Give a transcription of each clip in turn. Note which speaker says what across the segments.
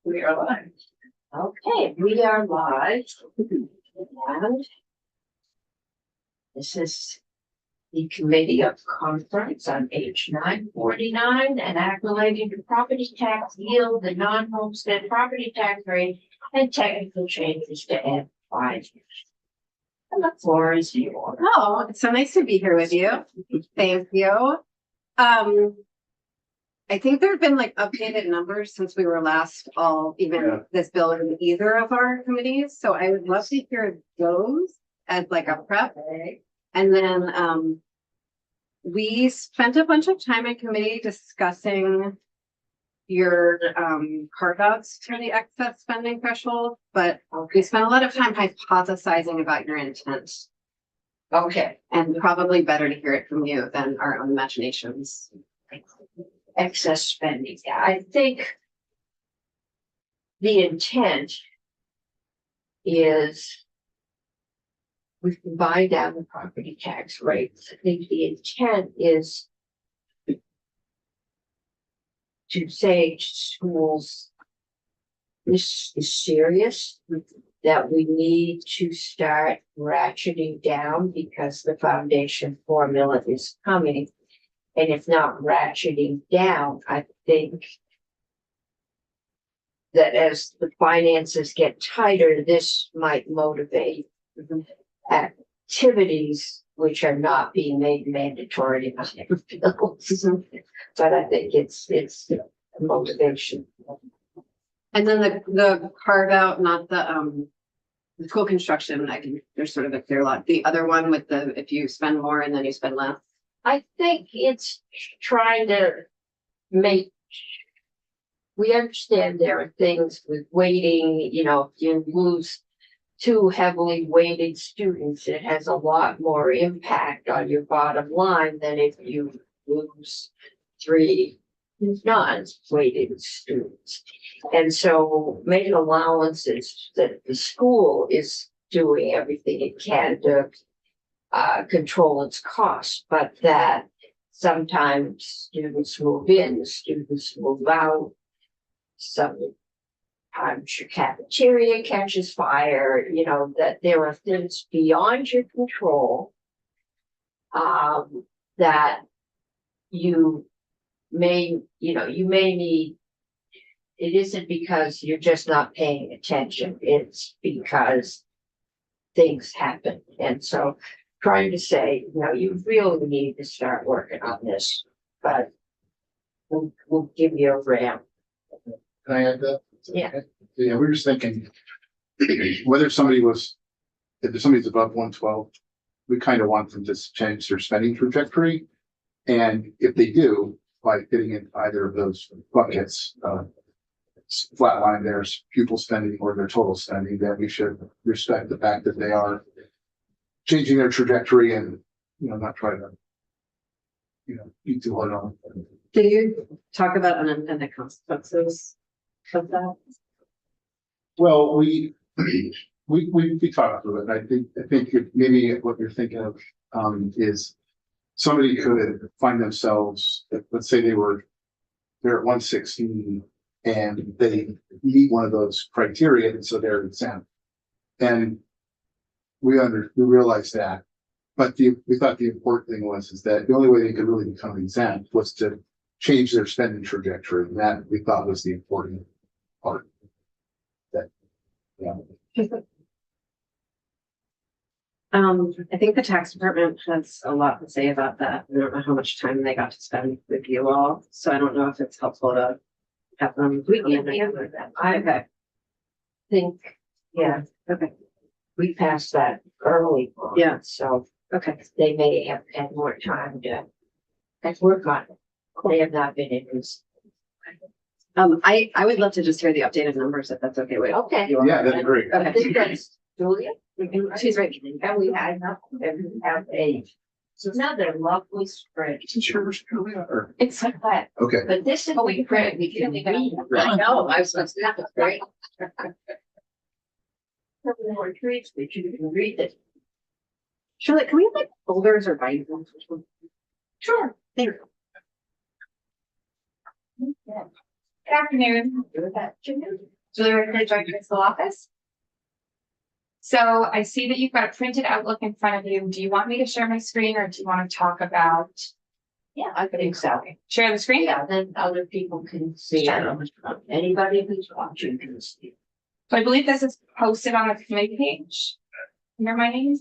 Speaker 1: We are live.
Speaker 2: Okay, we are live. And this is the Committee of Conference on H.949 and Act relating to property tax yield, the non-homestead property tax rate, and technical changes to add 5 years. And the floor is yours.
Speaker 3: Oh, it's so nice to be here with you. Thank you. I think there have been like updated numbers since we were last this bill in either of our committees. So I would love to hear those as like a prep. And then we spent a bunch of time in committee discussing your carve outs to the excess spending threshold, but we spent a lot of time hypothesizing about your intent.
Speaker 2: Okay.
Speaker 3: And probably better to hear it from you than our own imaginations.
Speaker 2: Excess spending. I think the intent is we can buy down the property tax rates. I think the intent is to say to schools, this is serious, that we need to start ratcheting down because the foundation formula is coming. And if not ratcheting down, I think that as the finances get tighter, this might motivate activities which are not being made mandatory in the bills. But I think it's a motivation.
Speaker 3: And then the carve out, not the school construction, I think there's sort of a clear lot. The other one with the if you spend more and then you spend less.
Speaker 2: I think it's trying to make, we understand there are things with weighting, you know, if you lose 2 heavily weighted students, it has a lot more impact on your bottom line than if you lose 3 non-weighted students. And so making allowances that the school is doing everything it can to control its costs, but that sometimes students move in, students move out. Sometimes your cafeteria catches fire, you know, that there are things beyond your control that you may need. It isn't because you're just not paying attention, it's because things happen. And so trying to say, you know, you really need to start working on this, but we'll give you a ramp.
Speaker 4: Can I add that?
Speaker 2: Yeah.
Speaker 4: Yeah, we were just thinking if somebody's above 112, we kind of want them to change their spending trajectory. And if they do, by fitting in either of those buckets, flatline their pupil spending or their total spending, then we should respect the fact that they are changing their trajectory and, you know, not try to, you know, eat too hard on.
Speaker 3: Can you talk about unintended consequences of that?
Speaker 4: Well, we talked through it. I think maybe what you're thinking of is somebody could find themselves, let's say they're at 116 and they meet one of those criteria, and so they're exempt. And we realized that, but we thought the important thing was that the only way they could really become exempt was to change their spending trajectory, and that we thought was the important part. That, yeah.
Speaker 3: I think the tax department has a lot to say about that. I don't know how much time they got to spend with you all, so I don't know if it's helpful to have them.
Speaker 2: We can answer that. I think, yeah,
Speaker 3: Okay.
Speaker 2: we passed that early on.
Speaker 3: Yeah.
Speaker 2: So
Speaker 3: Okay.
Speaker 2: they may have had more time to work on it. They have not been in this.
Speaker 3: I would love to just hear the updated numbers if that's okay with you.
Speaker 2: Okay.
Speaker 3: all.
Speaker 4: Yeah, that'd be great.
Speaker 2: I think that's Julia.
Speaker 3: She's right.
Speaker 2: And we had another lovely spread.
Speaker 4: Sure.
Speaker 2: It's like that,
Speaker 4: Okay.
Speaker 2: but this is we print, we can read.
Speaker 3: I know, I was supposed to have it, right?
Speaker 2: More treats, but you can read it.
Speaker 3: Charlotte, can we have like folders or binders?
Speaker 2: Sure.
Speaker 3: Thank you.
Speaker 2: Good afternoon. Good afternoon.
Speaker 1: Julie Richter, Joint Principal Office. So I see that you've got a printed outlook in front of you. Do you want me to share my screen or do you want to talk about?
Speaker 2: Yeah, I think so.
Speaker 1: Share the screen?
Speaker 2: Yeah, then other people can see it. Anybody who's watching can see it.
Speaker 1: So I believe this is posted on the committee page. Under my name?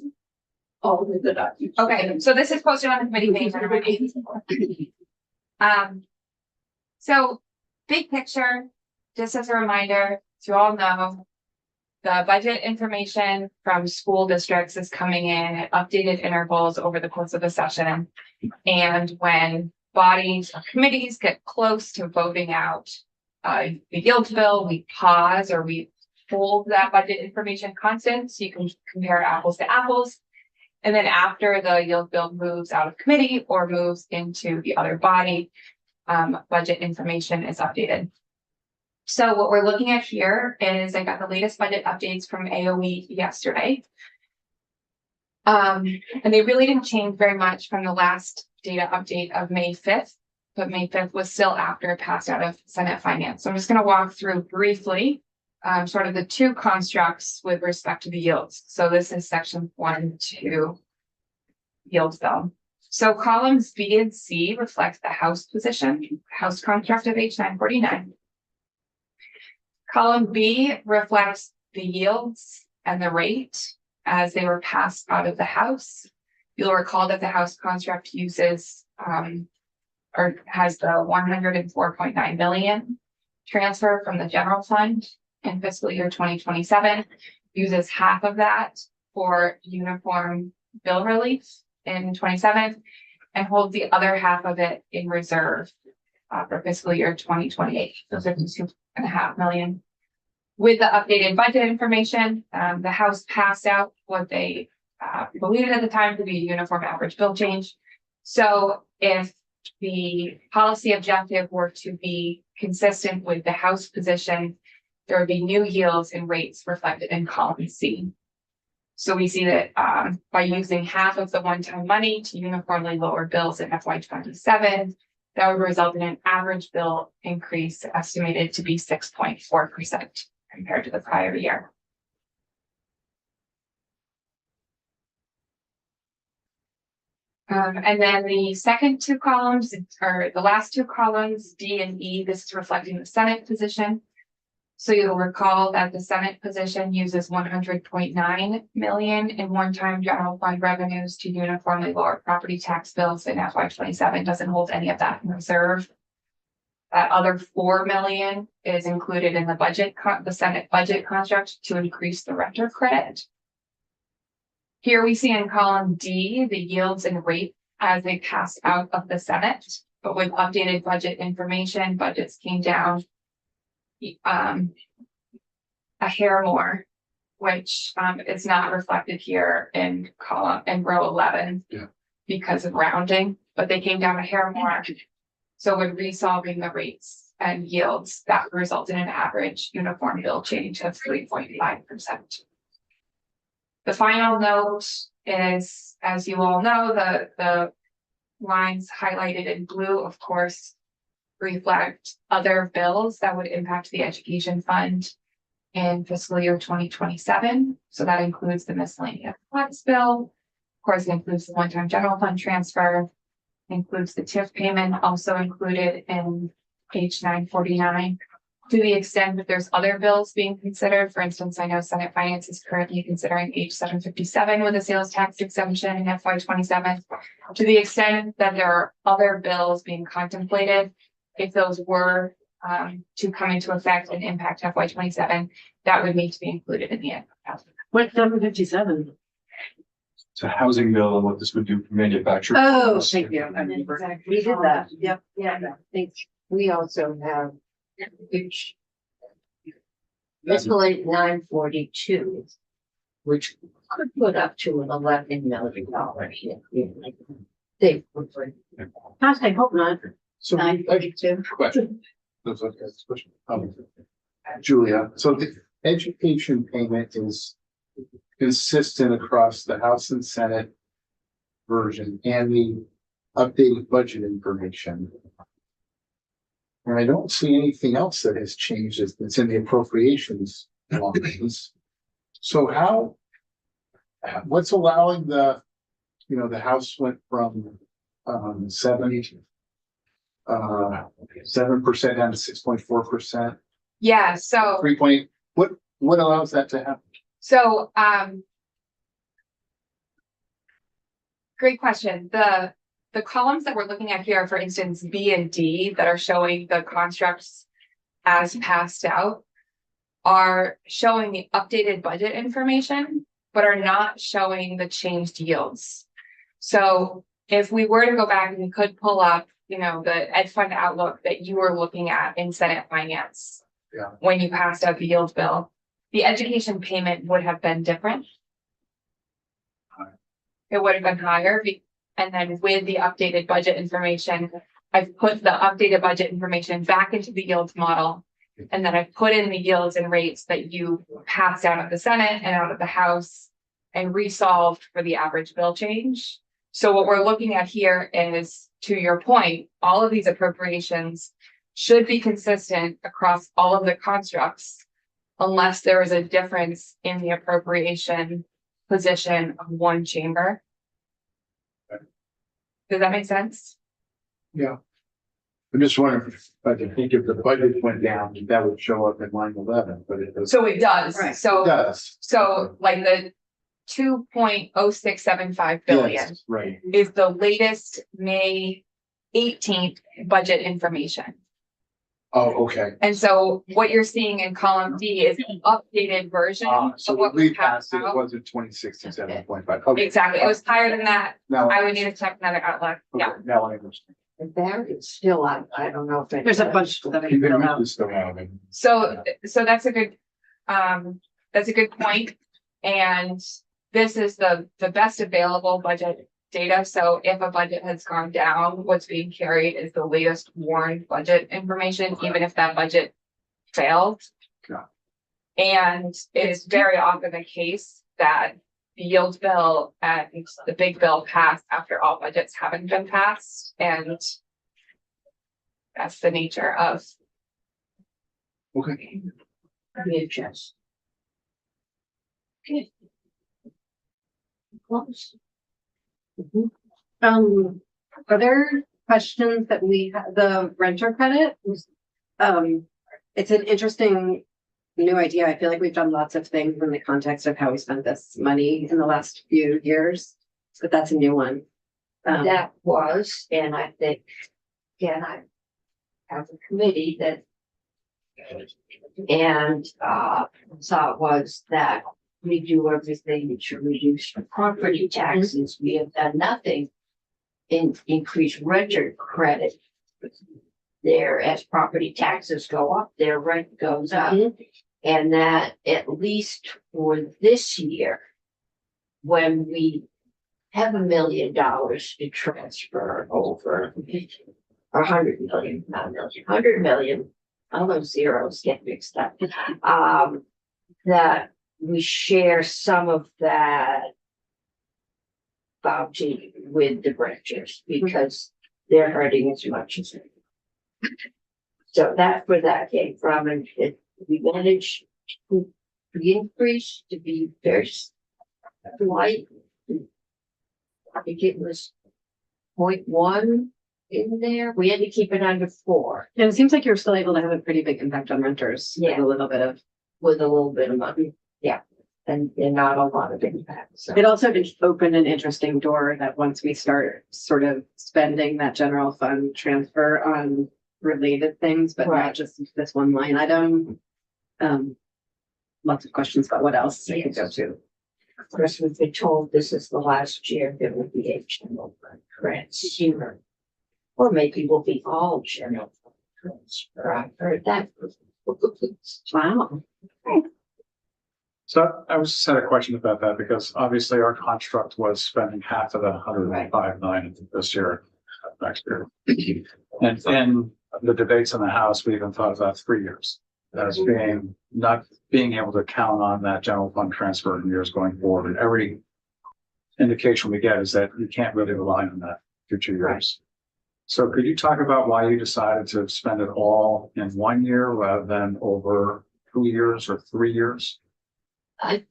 Speaker 2: Oh, good.
Speaker 1: Okay, so this is posted on the committee page under my name. So big picture, just as a reminder, as you all know, the budget information from school districts is coming in at updated intervals over the course of the session. And when bodies or committees get close to voting out the yield bill, we pause or we hold that budget information constant so you can compare apples to apples. And then after the yield bill moves out of committee or moves into the other body, budget information is updated. So what we're looking at here is I got the latest budget updates from AOE yesterday. And they really didn't change very much from the last data update of May 5th, but May 5th was still after it passed out of Senate Finance. So I'm just going to walk through briefly sort of the two constructs with respect to the yields. So this is section 1, 2 yield bill. So columns B and C reflect the House position, House construct of H.949. Column B reflects the yields and the rate as they were passed out of the House. You'll recall that the House construct uses or has the 104.9 million transfer from the general fund in fiscal year 2027, uses half of that for uniform bill relief in 27, and holds the other half of it in reserve for fiscal year 2028, so 52.5 million. With the updated budget information, the House passed out what they believed at the time to be a uniform average bill change. So if the policy objective were to be consistent with the House position, there would be new yields and rates reflected in column C. So we see that by using half of the one-time money to uniformly lower bills in FY27, that would result in an average bill increase estimated to be 6.4% compared to the prior year. And then the second two columns, or the last two columns, D and E, this is reflecting the Senate position. So you'll recall that the Senate position uses 100.9 million in one-time general fund revenues to uniformly lower property tax bills in FY27, doesn't hold any of that in reserve. That other 4 million is included in the budget, the Senate budget construct to increase the renter credit. Here we see in column D, the yields and rate as they passed out of the Senate, but with updated budget information, budgets came down a hair more, which is not reflected here in column in row 11 because of rounding, but they came down a hair more. So when resolving the rates and yields, that results in an average uniform bill change of 3.5%. The final note is, as you all know, the lines highlighted in blue, of course, reflect other bills that would impact the education fund in fiscal year 2027. So that includes the miscellaneous funds bill. Of course, it includes the one-time general fund transfer, includes the TIF payment, also included in H.949. To the extent that there's other bills being considered, for instance, I know Senate Finance is currently considering H.757 with a sales tax exemption in FY27. To the extent that there are other bills being contemplated, if those were to come into effect and impact FY27, that would need to be included in the end.
Speaker 5: What's number 57?
Speaker 6: It's a housing bill and what this would do for manufacturing.
Speaker 5: Oh, thank you. I remember. We did that. Yep. Yeah. Thanks.
Speaker 2: We also have which miscellaneous 942, which could put up to an $11 million hit. They would.
Speaker 5: I hope not.
Speaker 4: So
Speaker 5: 942.
Speaker 4: question. That's okay. Question. Julia, so the education payment is consistent across the House and Senate version and the updated budget information. And I don't see anything else that has changed that's in the appropriations lines. So what's allowing the House went from, 7% down to 6.4%,
Speaker 1: Yeah, so,
Speaker 4: 3 what allows that to happen?
Speaker 1: so, great question. The columns that we're looking at here, for instance, B and D, that are showing the constructs as passed out, are showing the updated budget information, but are not showing the changed yields. So if we were to go back and we could pull up, the Ed Fund Outlook that you were looking at in Senate Finance.
Speaker 4: Yeah.
Speaker 1: When you passed out the yield bill, the education payment would have been different. It would have been higher. And then with the updated budget information, I've put the updated budget information back into the yields model. And then I've put in the yields and rates that you passed out of the Senate and out of the House and resolved for the average bill change. So what we're looking at here is, to your point, all of these appropriations should be consistent across all of the constructs, unless there is a difference in the appropriation position of one chamber. Does that make sense?
Speaker 4: Yeah. I'm just wondering, I think if the budget went down, that would show up in line 11, but it doesn't.
Speaker 1: So it does.
Speaker 3: Right.
Speaker 4: It
Speaker 1: So,
Speaker 4: does.
Speaker 1: like the 2.0675 billion
Speaker 4: Yes, right.
Speaker 1: is the latest May 18th budget information.
Speaker 4: Oh, okay.
Speaker 1: And so what you're seeing in column D is an updated version
Speaker 4: So
Speaker 1: of what
Speaker 4: we
Speaker 1: we
Speaker 4: passed
Speaker 1: passed
Speaker 4: it, it
Speaker 1: out.
Speaker 4: wasn't 2067.5. Okay.
Speaker 1: Exactly. It was higher than that.
Speaker 4: Now,
Speaker 1: I would need to check another outlook. Yeah.
Speaker 4: okay, now I understand.
Speaker 2: And there it's still, I don't know if it.
Speaker 3: There's a bunch that I
Speaker 4: You've been
Speaker 3: filled
Speaker 4: with
Speaker 3: out.
Speaker 4: this around.
Speaker 1: So that's a good point. And this is the best available budget data. So if a budget has gone down, what's being carried is the latest warned budget information, even if that budget failed.
Speaker 4: Yeah.
Speaker 1: And it is very often the case that the yield bill and the big bill pass after all budgets haven't been passed, and that's the nature of.
Speaker 4: Okay.
Speaker 2: VHS. Okay. Close.
Speaker 3: Other questions that we have, the renter credit was, it's an interesting new idea. I feel like we've done lots of things in the context of how we spent this money in the last few years, but that's a new one.
Speaker 2: That was, and I think, again, I have a committee that. And thought was that we do everything to reduce the property taxes. We have done nothing in increase renter credit. There, as property taxes go up, their rent goes up. And that at least for this year, when we have $1 million to transfer over, or 100 million, not a million, 100 million, all those zeros get mixed up. That we share some of that bounty with the renters because they're hurting as much as it. So that's where that came from, and we managed the increase to be very slight. I think it was 0.1 in there. We had to keep it under 4.
Speaker 3: And it seems like you're still able to have a pretty big impact on renters.
Speaker 2: Yeah.
Speaker 3: With a little bit of.
Speaker 2: With a little bit of money. Yeah. And not a lot of impact. So
Speaker 3: It also did open an interesting door that once we start sort of spending that general fund transfer on related things, but
Speaker 2: Right.
Speaker 3: not just this one line item. Lots of questions about what else I could go to.
Speaker 2: of course, we've been told this is the last year there will be a general fund transfer. Or maybe we'll be all general fund transfer. I've heard that.
Speaker 3: Wow.
Speaker 7: So I was just had a question about that because obviously our construct was spending half of the 105 million this year, next year. And in the debates in the House, we even thought about 3 years as being not being able to count on that general fund transfer in years going forward. And every indication we get is that you can't really rely on that future years. So could you talk about why you decided to spend it all in 1 year rather than over 2 years or 3 years?
Speaker 2: I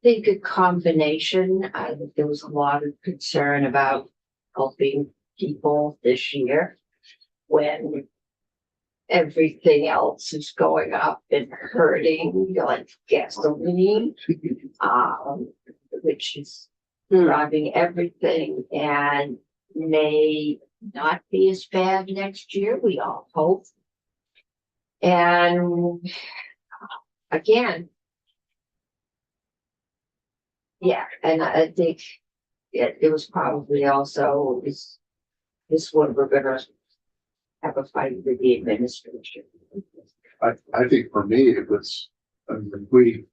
Speaker 2: think a combination. I think there was a lot of concern about helping people this year when everything else is going up and hurting, like gasoline, which is driving everything and may not be as bad next year, we all hope. And again, yeah, and I think it was probably also this one we're gonna have a fight with the administration.
Speaker 4: I think for me, it was, I mean, if we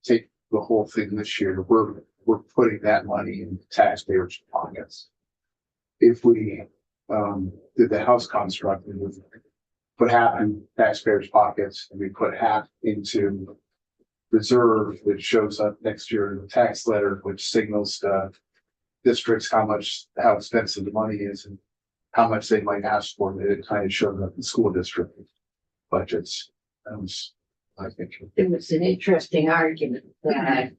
Speaker 4: take the whole thing this year, we're putting that money in taxpayers' pockets. If we, did the house construct, we would put half in taxpayers' pockets and we put half into reserve, which shows up next year in the tax letter, which signals to districts how expensive the money is and how much they might ask for. It kind of showed up in school district budgets. That was, I think.
Speaker 2: It was an interesting argument that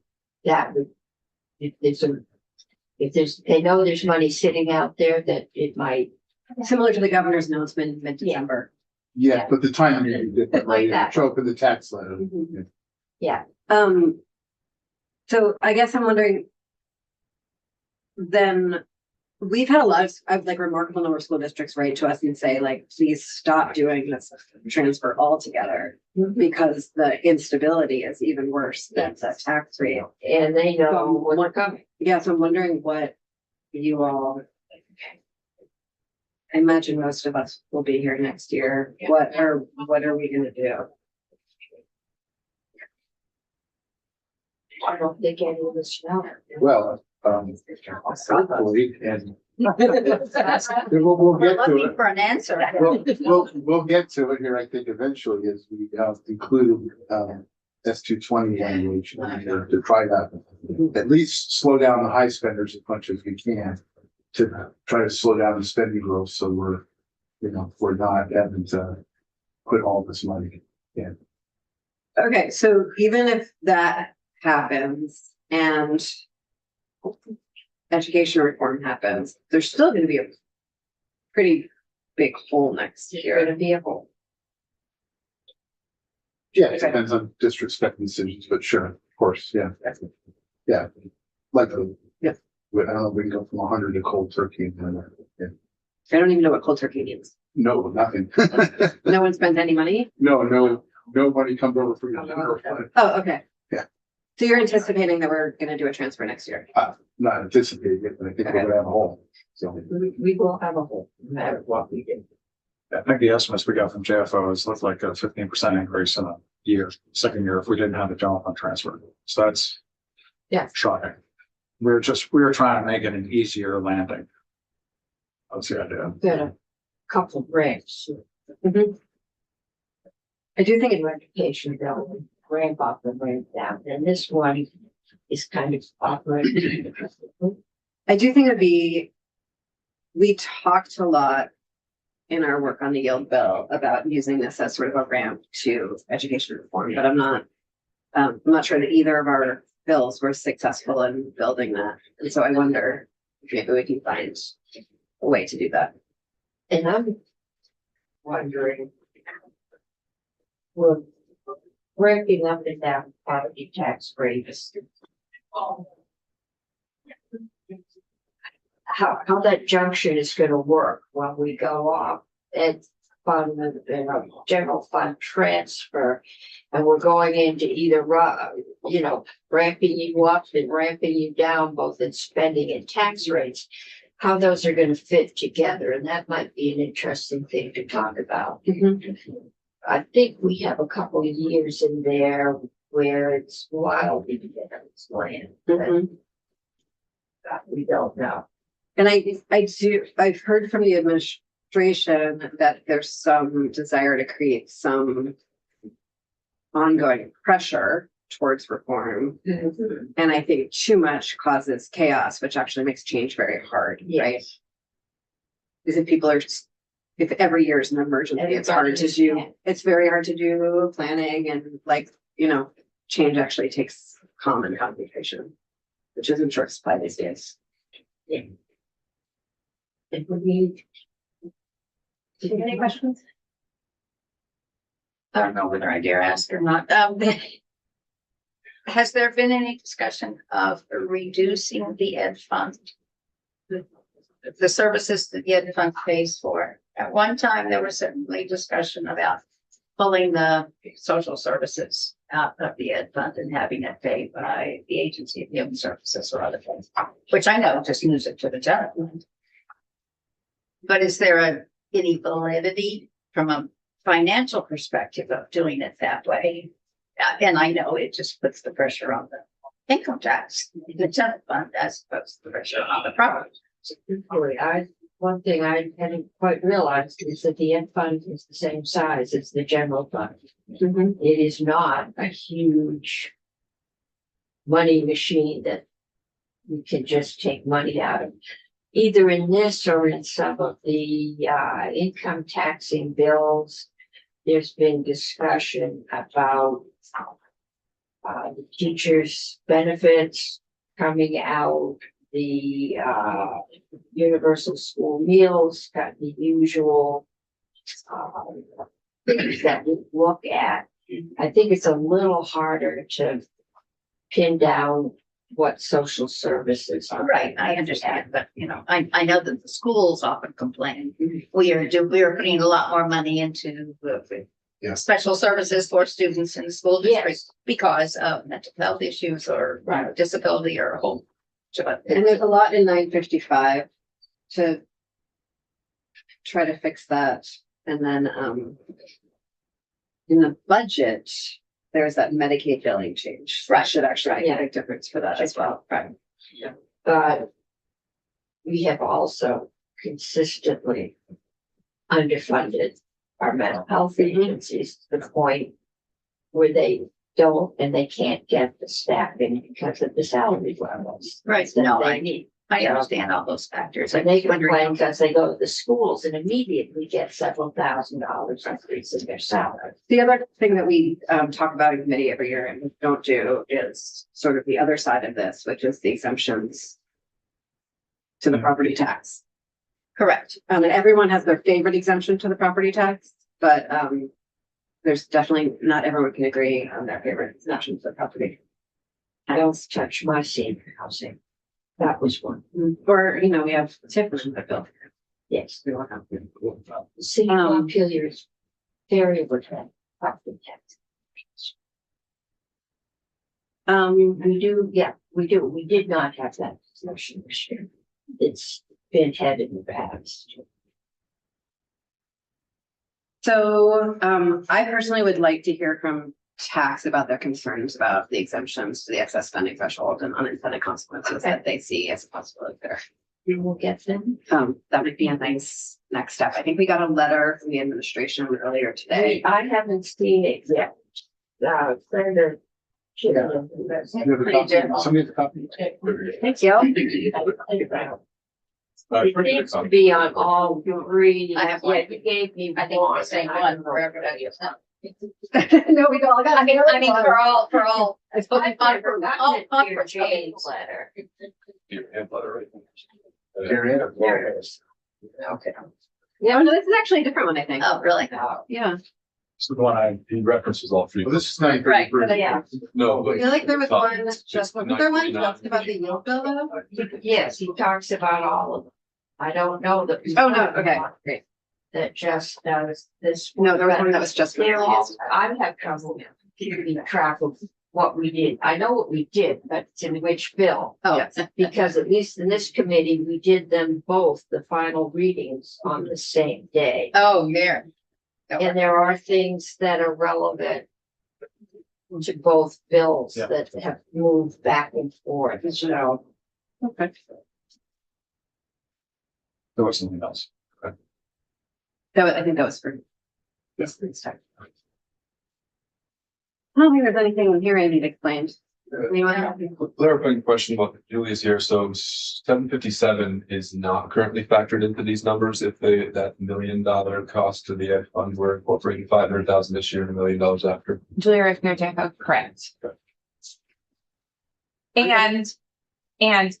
Speaker 2: would, if they know there's money sitting out there, that it might.
Speaker 3: Similar to the governor's announcement mid-December.
Speaker 4: Yeah, but the timing is different, right?
Speaker 2: Like that.
Speaker 4: Show up in the tax letter.
Speaker 3: Mhm.
Speaker 2: Yeah.
Speaker 3: So I guess I'm wondering, then we've had a lot of like remarkable number of school districts write to us and say, like, please stop doing this transfer altogether because the instability is even worse than the tax rate.
Speaker 2: And they know
Speaker 3: So,
Speaker 2: what's coming.
Speaker 3: Yeah, so I'm wondering what you all. I imagine most of us will be here next year. What are we gonna do?
Speaker 2: I don't think any of us know.
Speaker 4: Well, hopefully, and we'll get to it.
Speaker 5: For an answer.
Speaker 4: We'll get to it here, I think, eventually, as we included S220 language in here to try to at least slow down the high spenders as much as we can to try to slow down the spending growth, so we're not having to put all this money in.
Speaker 3: Okay, so even if that happens and education reform happens, there's still gonna be a pretty big hole next
Speaker 2: There's
Speaker 3: year.
Speaker 2: gonna be a hole.
Speaker 4: Yeah, it depends on district spending decisions, but sure, of course, yeah. Yeah, likely.
Speaker 3: Yeah.
Speaker 4: I don't know, we can go from 100 to cold turkey. Yeah.
Speaker 3: I don't even know what cold turkey means.
Speaker 4: No, nothing.
Speaker 3: No one spends any money?
Speaker 4: No money comes over for your dinner.
Speaker 3: Oh, okay.
Speaker 4: Yeah.
Speaker 3: So you're anticipating that we're gonna do a transfer next year?
Speaker 4: Not anticipating it, but I think we're gonna have a hole, so.
Speaker 2: We will have a hole, no matter what we do.
Speaker 7: I think the estimates we got from JFO is looked like a 15% increase in a year, second year, if we didn't have the general fund transfer. So that's shocking. We were trying to make it an easier landing. That's the idea.
Speaker 2: Got a couple of grants.
Speaker 3: I do think
Speaker 2: In education bill, ramp up and ramp down, and this one is kind of operating.
Speaker 3: we talked a lot in our work on the yield bill about using this as sort of a ramp to education reform, but I'm not sure that either of our bills were successful in building that. And so I wonder if maybe we can find a way to do that.
Speaker 2: And I'm wondering, we're ramping up and down property tax rates. How that junction is gonna work when we go off ed fund and general fund transfer. And we're going into either, ramping you up and ramping you down, both in spending and tax rates. How those are gonna fit together, and that might be an interesting thing to talk about. I think we have a couple of years in there where it's wildly different land. That we don't know.
Speaker 3: And I've heard from the administration that there's some desire to create some ongoing pressure towards reform. And I think too much causes chaos, which actually makes change very hard, right? Because if people are, if every year is an emergency, it's hard to do, it's very hard to do planning and like, you know, change actually takes common communication, which is in short supply these days.
Speaker 2: It would be.
Speaker 3: Do you have any questions?
Speaker 5: I don't know whether I dare ask or not. Has there been any discussion of reducing the ed fund? The services that the ed fund pays for. At one time, there was certainly discussion about pulling the social services out of the ed fund and having it paid by the agency of human services or other things, which I know just moves it to the general fund. But is there any validity from a financial perspective of doing it that way? And I know it just puts the pressure on the income tax, the general fund, as opposed to the pressure on the property.
Speaker 2: One thing I hadn't quite realized is that the ed fund is the same size as the general fund. It is not a huge money machine that you can just take money out of. Either in this or in some of the income taxing bills, there's been discussion about the teachers' benefits coming out, the universal school meals, got the usual things that we look at. I think it's a little harder to pin down what social services are.
Speaker 5: Right, I understand, but you know, I know that the schools often complain. We are putting a lot more money into
Speaker 4: Yes.
Speaker 5: special services for students in the school district
Speaker 2: Yes.
Speaker 5: because of mental health issues or you know, disability or a whole.
Speaker 3: And there's a lot in 955 to try to fix that. And then, in the budget, there's that Medicaid billing change. That should actually make a big difference for that as well. Right.
Speaker 2: But we have also consistently underfunded our mental health agencies to the point where they don't and they can't get the staffing because of the salary levels.
Speaker 5: Right,
Speaker 2: that
Speaker 5: no,
Speaker 2: they need.
Speaker 5: I understand all those factors.
Speaker 2: And they
Speaker 5: I'm wondering-
Speaker 2: complain because they go to the schools and immediately get several $1,000s increase in their salary.
Speaker 3: The other thing that we talk about in committee every year and don't do is sort of the other side of this, which is the exemptions to the property tax.
Speaker 5: Correct.
Speaker 3: And everyone has their favorite exemption to the property tax, but there's definitely not everyone can agree on their favorite exemption to the property.
Speaker 2: Don't touch my senior housing. That was one.
Speaker 3: Or, you know, we have TIF in the bill.
Speaker 2: Yes.
Speaker 3: We don't have.
Speaker 2: The city of Montpelier is very overturned property tax. We do, yeah, we do. We did not have that discussion this year. It's been had in the past.
Speaker 3: So, I personally would like to hear from tax about their concerns about the exemptions to the excess spending threshold and unintended consequences that they see as a possibility there.
Speaker 2: We will get them.
Speaker 3: That would be a nice next step. I think we got a letter from the administration earlier today.
Speaker 2: I haven't seen it yet. Senator.
Speaker 4: You have a copy? Somebody has a copy?
Speaker 3: Thank you.
Speaker 2: It needs to be on all three.
Speaker 5: I have one.
Speaker 2: Yeah, you gave me.
Speaker 5: I think we're saying one for everybody.
Speaker 3: No, we don't.
Speaker 5: I mean, for all,
Speaker 2: I've
Speaker 5: all
Speaker 2: forgotten
Speaker 5: conference
Speaker 2: your Jane's letter.
Speaker 6: Your hand letter, right?
Speaker 2: There it is. Okay.
Speaker 3: Yeah, no, this is actually a different one, I think.
Speaker 5: Oh, really?
Speaker 3: Yeah.
Speaker 6: So the one he references all three.
Speaker 4: Well, this is 933.
Speaker 5: Right,
Speaker 2: yeah.
Speaker 6: No,
Speaker 3: I
Speaker 6: but.
Speaker 3: feel like there was one,
Speaker 6: It's
Speaker 3: just, wasn't there one
Speaker 6: 949.
Speaker 3: just about the yield bill though?
Speaker 2: Yes, he talks about all of them. I don't know that.
Speaker 3: Oh, no, okay, great.
Speaker 2: That just does this.
Speaker 3: No, there was one that was just.
Speaker 2: They're all, I have trouble keeping track of what we did. I know what we did, but it's in which bill.
Speaker 3: Oh,
Speaker 2: Because at least in this committee, we did them both, the final readings on the same day.
Speaker 5: Oh, there.
Speaker 2: And there are things that are relevant to both bills
Speaker 6: Yeah.
Speaker 2: that have moved back and forth, so.
Speaker 3: okay.
Speaker 6: There was something else.
Speaker 3: I think that was for. Yes, please start. I don't think there's anything in here I need explained. Anyone?
Speaker 6: Clarifying question about Julia's here. So 757 is not currently factored into these numbers. If that $1 million cost to the ed fund, we're incorporating 500,000 this year and $1 million after.
Speaker 1: Julia Rifner, correct. And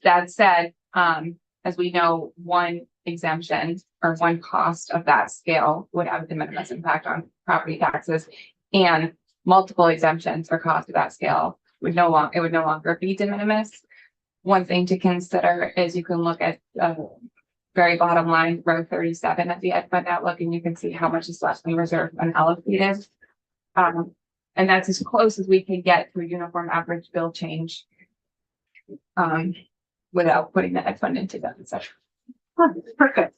Speaker 1: that said, as we know, one exemption or one cost of that scale would have de minimis impact on property taxes, and multiple exemptions or cost of that scale would no longer be de minimis. One thing to consider is you can look at very bottom line, row 37 of the ed fund outlook, and you can see how much is left in reserve unallocated. And that's as close as we can get to a uniform average bill change without putting the ed fund into deficit.
Speaker 3: Perfect.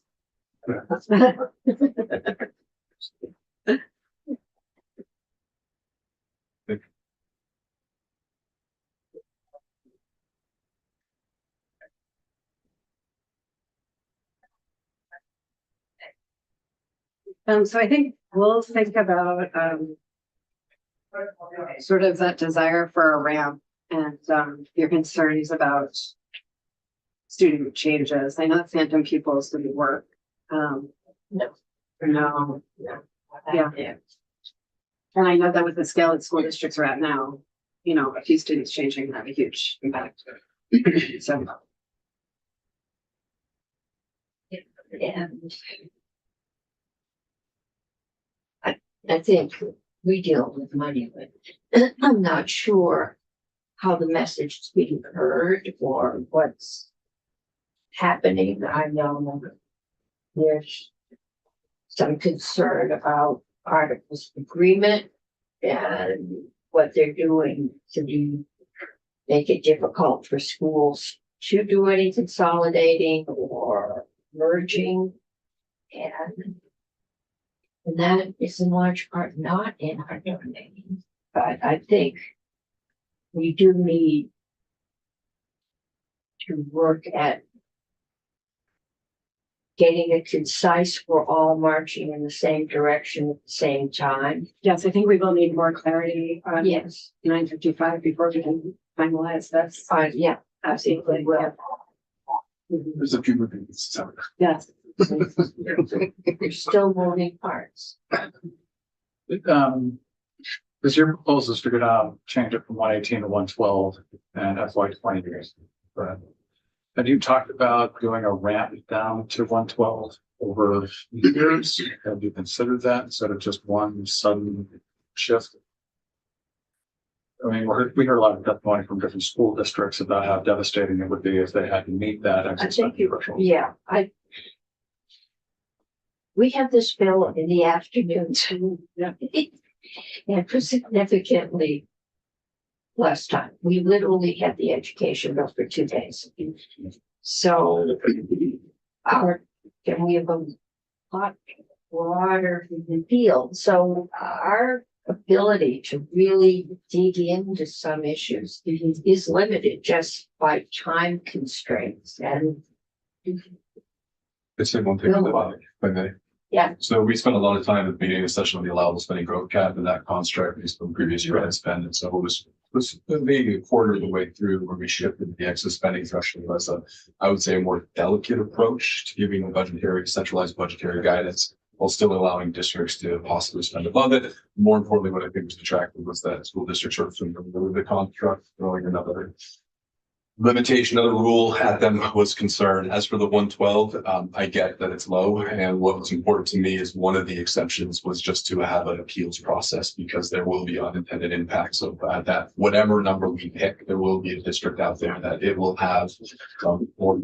Speaker 3: So I think we'll think about, sort of that desire for a ramp and, your concerns about student changes. I know that phantom pupils didn't work. No. Yeah. And I know that with the scale that school districts are at now, you know, a few students changing have a huge impact. So.
Speaker 2: And I think we deal with money, but I'm not sure how the message is being heard or what's happening. I know there's some concern about articles of agreement and what they're doing to make it difficult for schools to do any consolidating or merging. And that is in large part not in our domain. But I think we do need to work at getting it concise, we're all marching in the same direction at the same time.
Speaker 3: Yes, I think we will need more clarity on
Speaker 2: Yes,
Speaker 3: 955 before we can finalize this.
Speaker 2: yeah, absolutely will.
Speaker 6: There's a few moving pieces.
Speaker 3: Yes.
Speaker 2: There's still moving parts.
Speaker 7: Is your proposal is to go down, change it from 118 to 112 and FY 20 years? Right. Have you talked about doing a ramp down to 112 over years? Have you considered that instead of just one sudden shift? I mean, we heard a lot of testimony from different school districts about how devastating it would be if they had to meet that.
Speaker 2: I think we had this bill in the afternoon too. And for significantly less time. We literally had the education bill for 2 days. So we have a lot broader field. So our ability to really dig into some issues is limited just by time constraints. And
Speaker 6: I'd say one thing about it, if I may.
Speaker 2: Yeah.
Speaker 6: So we spent a lot of time at the beginning of the session on the allowable spending growth cap and that construct based on previous year end spend. And so it was maybe a quarter of the way through where we shifted the excess spending threshold as I would say, a more delicate approach to giving a centralized budgetary guidance while still allowing districts to possibly spend above it. More importantly, what I think was attractive was that school districts are familiar with the construct, throwing another limitation of the rule at them was concerned. As for the 112, I get that it's low. And what was important to me is one of the exceptions was just to have an appeals process because there will be unintended impacts of that. Whatever number we pick, there will be a district out there that it will have more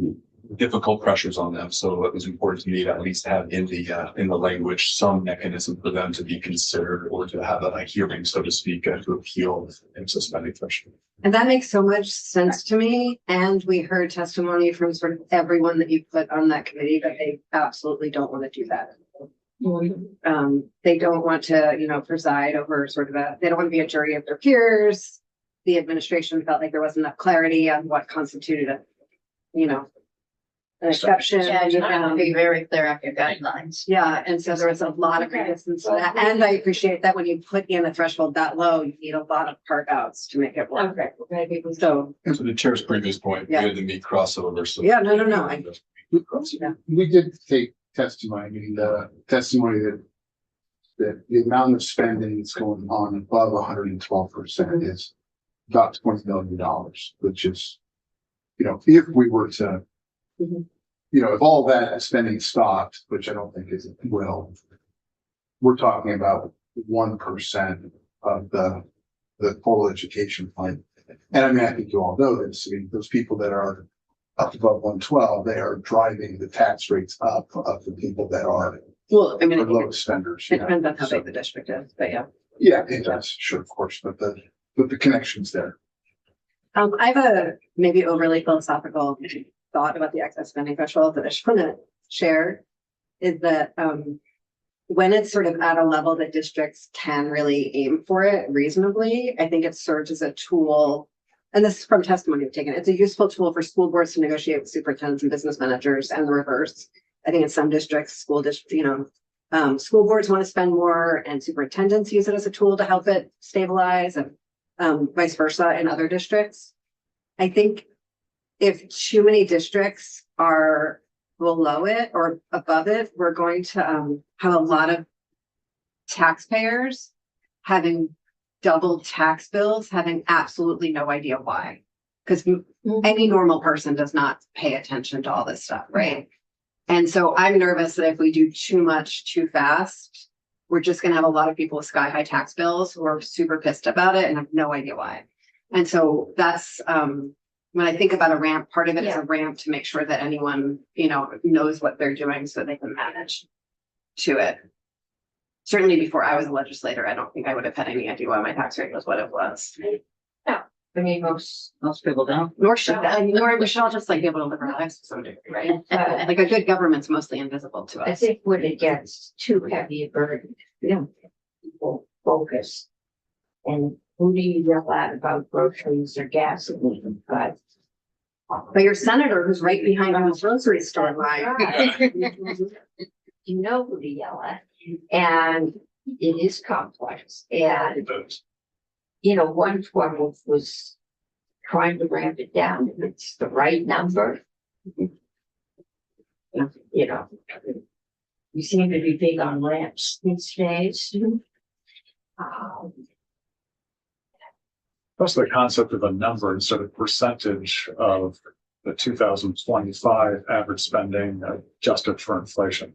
Speaker 6: difficult pressures on them. So it was important to me to at least have in the language some mechanism for them to be considered or to have a hearing, so to speak, to appeal and suspending threshold.
Speaker 3: And that makes so much sense to me. And we heard testimony from sort of everyone that you put on that committee that they absolutely don't want to do that. They don't want to, preside over sort of they don't want to be a jury of their peers. The administration felt like there wasn't enough clarity on what constituted an exception.
Speaker 5: Yeah, you have to be very clear on your guidelines.
Speaker 3: Yeah, and so there was a lot of resistance to that, and I appreciate that when you put in a threshold that low, you need a lot of carve outs to make it work.
Speaker 2: Okay.
Speaker 3: So,
Speaker 6: To the chair's previous point, we had to meet crossover, so.
Speaker 3: yeah, no,
Speaker 4: We did take testimony, I mean, the testimony that the amount of spending that's going on above 112% is about $20 million, which is, you know, if we were to,
Speaker 2: Mhm.
Speaker 4: you know, if all that spending stopped, which I don't think it will, we're talking about 1% of the total education fund. And I mean, I think you all know this. I mean, those people that are up above 112, they are driving the tax rates up of the people that are
Speaker 3: well, I mean,
Speaker 4: the
Speaker 3: I think
Speaker 4: lowest spenders.
Speaker 3: it depends on how big the district is, but yeah.
Speaker 4: Yeah, it does, sure, of course, but the connection's there.
Speaker 3: I have a maybe overly philosophical thought about the excess spending threshold that I just want to share. Is that when it's sort of at a level that districts can really aim for it reasonably, I think it serves as a tool. And this is from testimony I've taken. It's a useful tool for school boards to negotiate with superintendents and business managers, and the reverse. I think in some districts, school boards want to spend more, and superintendents use it as a tool to help it stabilize, and vice versa in other districts. I think if too many districts are below it or above it, we're going to have a lot of taxpayers having double tax bills, having absolutely no idea why. Because any normal person does not pay attention to all this stuff, right? And so I'm nervous that if we do too much too fast, we're just going to have a lot of people with sky high tax bills who are super pissed about it and have no idea why. And so that's when I think about a ramp, part of it is a ramp to make sure that anyone, you know, knows what they're doing so they can manage to it. Certainly before I was a legislator, I don't think I would have had any idea why my tax rate was what it was.
Speaker 2: I mean, most people don't.
Speaker 3: Nor should that, nor we should all just like be able to live our lives to some degree, right? Like a good government's mostly invisible to
Speaker 2: I
Speaker 3: us.
Speaker 2: think when it gets too heavy a burden, people focus. And who do you yell at about groceries or gasoline? But
Speaker 3: your senator who's right behind you in the grocery store line.
Speaker 2: you know who to yell at. And it is complex. And, you know, 112 was trying to ramp it down. If it's the right number, you know, we seem to be big on ramps these days.
Speaker 7: Plus the concept of a number instead of percentage of the 2025 average spending adjusted for inflation.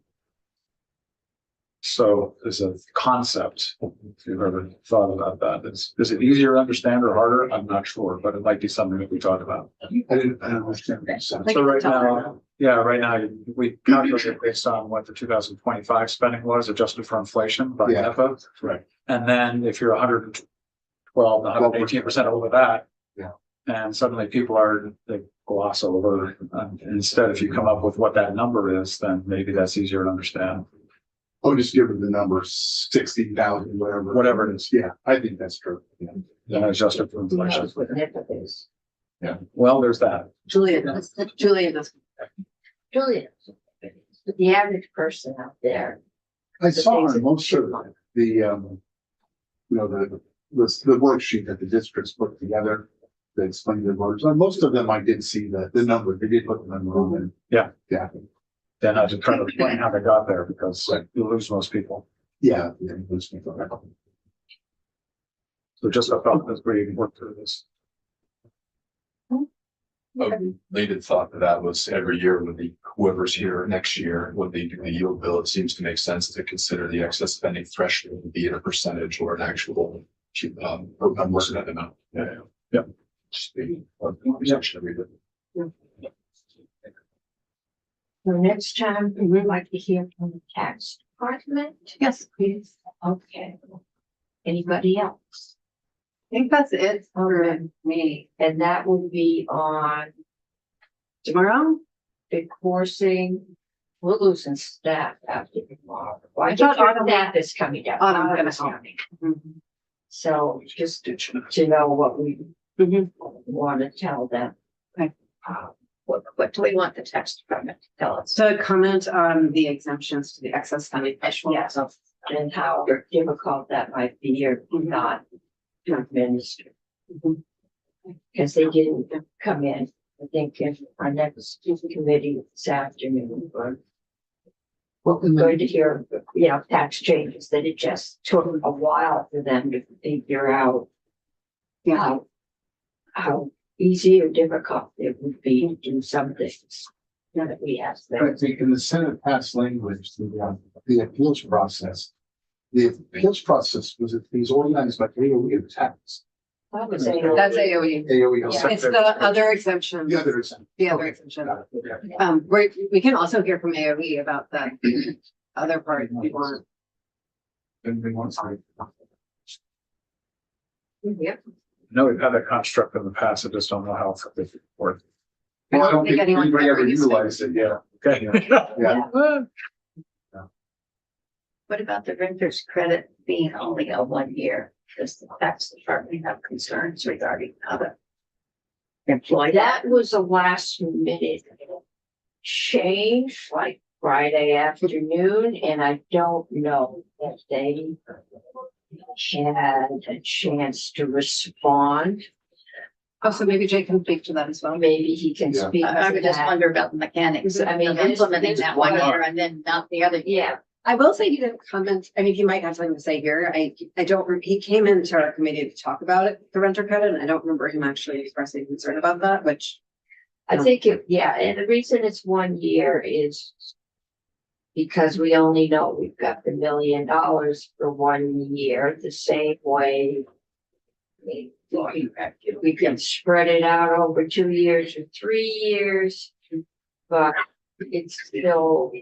Speaker 7: So as a concept, if you've ever thought about that, is it easier to understand or harder? I'm not sure, but it might be something that we talk about.
Speaker 4: I don't understand what you said.
Speaker 3: Like
Speaker 7: So right
Speaker 3: it's all
Speaker 7: now, right now we calculate it based on what the 2025 spending was adjusted for inflation by
Speaker 4: Yeah.
Speaker 7: NEPA.
Speaker 4: Right.
Speaker 7: And then if you're 112, 118% over that.
Speaker 4: Yeah.
Speaker 7: And suddenly they gloss over. Instead, if you come up with what that number is, then maybe that's easier to understand.
Speaker 4: Oh, just give them the number 60,000, whatever it is. Yeah, I think that's true. Yeah.
Speaker 7: And adjusted for
Speaker 2: Who
Speaker 7: inflation.
Speaker 2: knows what NEPA is?
Speaker 7: Well, there's that.
Speaker 3: Julia does.
Speaker 2: Julia, but the average person out there.
Speaker 4: I saw
Speaker 2: things
Speaker 4: on
Speaker 2: that
Speaker 4: most
Speaker 2: should
Speaker 4: of
Speaker 2: run.
Speaker 4: the, you know, the worksheet that the districts put together, that explained the words. On most of them, I did see the number. They did put the number on it.
Speaker 7: Yeah.
Speaker 4: Yeah.
Speaker 7: Then I just try to explain how they got there because you lose most people.
Speaker 4: Yeah. Yeah. Those people.
Speaker 7: So just a thought as we work through this.
Speaker 6: A related thought to that was every year when whoever's here next year, when they do the yield bill, it seems to make sense to consider the excess spending threshold, be it a percentage or an actual number that amount.
Speaker 7: Yeah.
Speaker 6: Just be a conversation every day.
Speaker 2: So next time, we'd like to hear from the tax department.
Speaker 3: Yes,
Speaker 2: Please. Okay. Anybody else?
Speaker 3: I think that's it for me.
Speaker 2: And that will be on
Speaker 3: Tomorrow?
Speaker 2: the coursing. We're losing staff after tomorrow. Well, I
Speaker 3: I thought
Speaker 2: thought
Speaker 3: Autumn-
Speaker 2: staff is coming down.
Speaker 3: Autumn's gonna
Speaker 2: Autumn's
Speaker 3: help.
Speaker 2: coming.
Speaker 3: Mhm.
Speaker 2: So just to know what we
Speaker 3: Mhm.
Speaker 2: want to tell them.
Speaker 3: Okay.
Speaker 5: What do we want the tax department to tell us?
Speaker 3: So comment on the exemptions to the excess spending threshold.
Speaker 2: Yeah, so, and how difficult that might be or not to administer. Because they didn't come in, I think if our next committee this afternoon, or what we're going to hear, tax changes, that it just took a while for them to figure out how easy or difficult it would be to do some things that we asked
Speaker 4: I
Speaker 2: them.
Speaker 4: think in the Senate passed language, the appeals process. The appeals process was organized by AOE of tax.
Speaker 2: That was
Speaker 3: That's AOE.
Speaker 4: AOE.
Speaker 2: Yeah.
Speaker 3: It's the other exemption.
Speaker 4: The other exemption.
Speaker 3: The other
Speaker 4: Okay.
Speaker 3: exemption.
Speaker 4: Got it. Yeah.
Speaker 3: We can also hear from AOE about the other part if you want.
Speaker 4: Anybody wants to?
Speaker 2: Yep.
Speaker 7: No, we've had that construct in the past. I just don't know how effective it works.
Speaker 4: Well, I don't think
Speaker 3: anyone
Speaker 4: anybody ever
Speaker 3: used it.
Speaker 4: utilized it, yeah.
Speaker 7: Okay.
Speaker 4: Yeah.
Speaker 5: What about the renter's credit being only a 1 year? Does the tax department have concerns regarding other employees?
Speaker 2: That was a last minute change, like Friday afternoon, and I don't know if they had a chance to respond.
Speaker 3: Oh, so maybe Jay can speak to that as well.
Speaker 2: Maybe he can
Speaker 4: Yeah.
Speaker 2: speak
Speaker 5: I
Speaker 2: to
Speaker 5: would just
Speaker 2: that.
Speaker 5: wonder about the mechanics.
Speaker 2: I mean,
Speaker 5: of
Speaker 2: this-
Speaker 5: implementing
Speaker 2: this
Speaker 5: that 1
Speaker 2: one-
Speaker 5: year and then not the other.
Speaker 2: Yeah,
Speaker 3: I will say he didn't comment. I mean, he might have something to say here. I don't, he came into our committee to talk about it, the renter credit, and I don't remember him actually expressing concern about that, which.
Speaker 2: I think and the reason it's 1 year is because we only know we've got the $1 million for 1 year, the same way we can spread it out over 2 years or 3 years, but it's still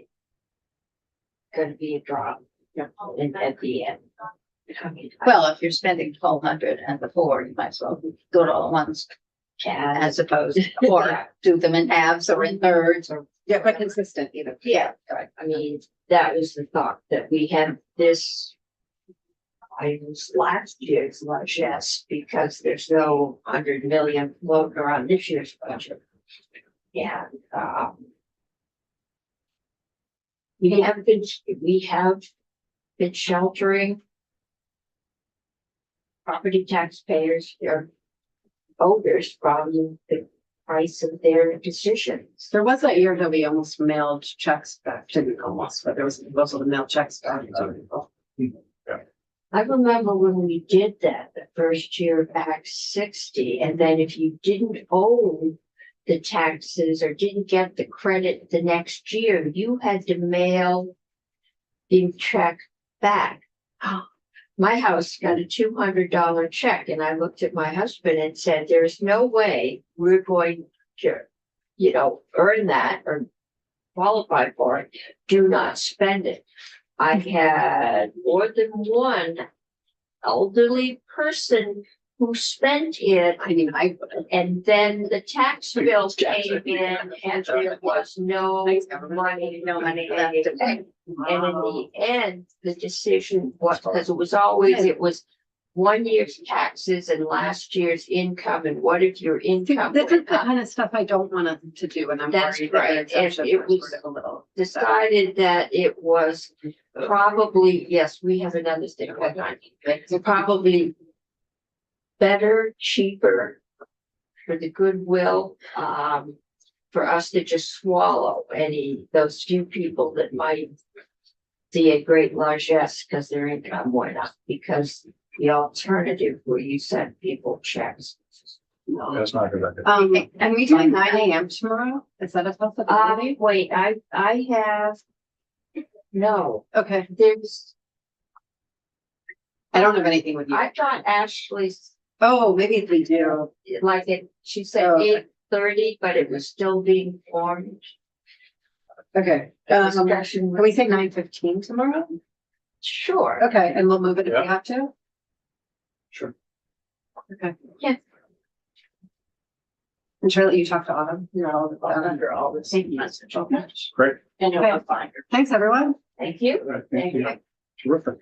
Speaker 2: gonna be a drop at the end.
Speaker 5: Well, if you're spending 1,200 and before, you might as well do it all at once as opposed, or do them in halves or in thirds or.
Speaker 3: Yeah, but consistent either.
Speaker 2: Yeah, I mean, that was the thought, that we had this. I was last year's largesse because there's no 100 million floating around this year's budget. And, we have been sheltering property taxpayers, their voters from the price of their decisions.
Speaker 3: There was that year that we almost mailed checks back, didn't almost, but there was a proposal to mail checks back to people.
Speaker 2: I remember when we did that, the first year of Act 60, and then if you didn't own the taxes or didn't get the credit the next year, you had to mail the check back. My house got a $200 check, and I looked at my husband and said, there's no way we're going to, earn that or qualify for it. Do not spend it. I had more than one elderly person who spent it,
Speaker 3: I mean,
Speaker 2: and then the tax bill came in and there was no money left to pay. And in the end, the decision was, because it was 1 year's taxes and last year's income, and what if your income
Speaker 3: that's the
Speaker 2: went up?
Speaker 3: kind of stuff I don't want to do, and I'm
Speaker 2: That's
Speaker 3: worried that
Speaker 2: right,
Speaker 3: the
Speaker 2: and
Speaker 3: exemptions
Speaker 2: it
Speaker 3: were
Speaker 2: was
Speaker 3: sort of a little.
Speaker 2: decided that it was probably, yes, we have another thing, probably better, cheaper for the goodwill, for us to just swallow those few people that might see a great largesse because their income went up, because the alternative where you send people checks.
Speaker 7: That's not a good idea.
Speaker 3: And we do 9 AM tomorrow? Is that a possibility?
Speaker 2: Wait, I have, no,
Speaker 3: Okay,
Speaker 2: there's,
Speaker 3: I don't have anything with you.
Speaker 2: I thought Ashley's,
Speaker 3: Oh, maybe we do.
Speaker 2: she said
Speaker 3: Oh, okay.
Speaker 2: 8:30, but it was still being formed.
Speaker 3: Okay,
Speaker 2: Discussion.
Speaker 3: can we say 9:15 tomorrow?
Speaker 2: Sure.
Speaker 3: Okay, and we'll move it if we
Speaker 7: Yeah.
Speaker 3: have to?
Speaker 7: Sure.
Speaker 3: Okay.
Speaker 2: Yeah.
Speaker 3: And Shirley, you talked to Autumn? You're all
Speaker 2: Under all the same message.
Speaker 3: Okay.
Speaker 7: Great.
Speaker 2: And
Speaker 3: Okay.
Speaker 2: I'll find her.
Speaker 3: Thanks, everyone.
Speaker 2: Thank you.
Speaker 4: All right,
Speaker 2: Thank you.
Speaker 7: Terrific.